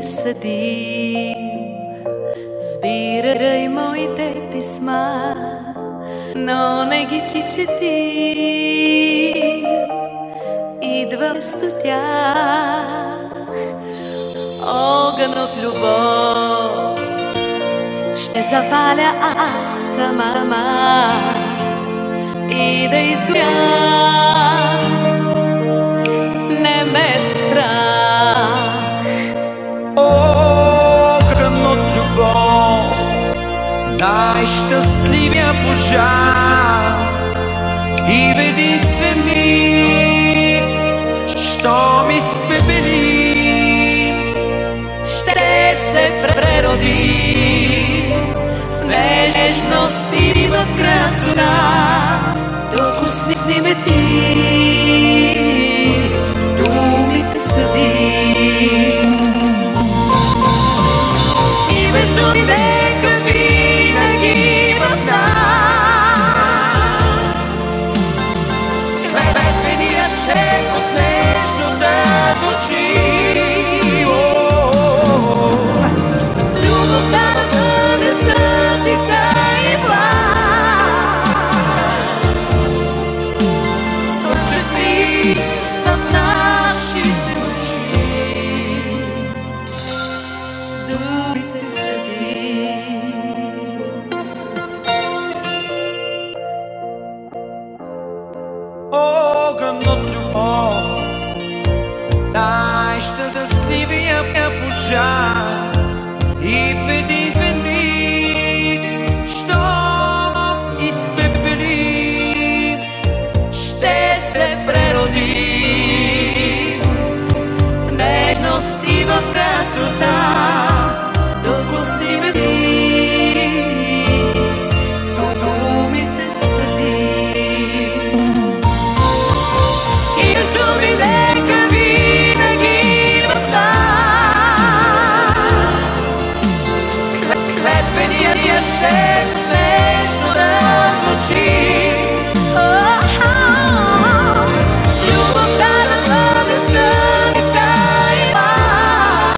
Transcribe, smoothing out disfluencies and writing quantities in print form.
те съдим. Сбирай моите писма, но не ги чети. Идва вместо тях огън от любов. Ще запаля аз сама и да изгоря. Не ме страх. Огън от любов, най-щастливия пожар и в единствен миг, що ми спепели, ще се прероди в нежност и в красота. Докосни ме ти, думите съди. И без думи нека винаги в нас клетвения шепот нежно да звучи. Любовта да бъде съдница и власт. Слънчев миг в нашите очи. Думите съди. огън от любов, най-щастливия пожар и в един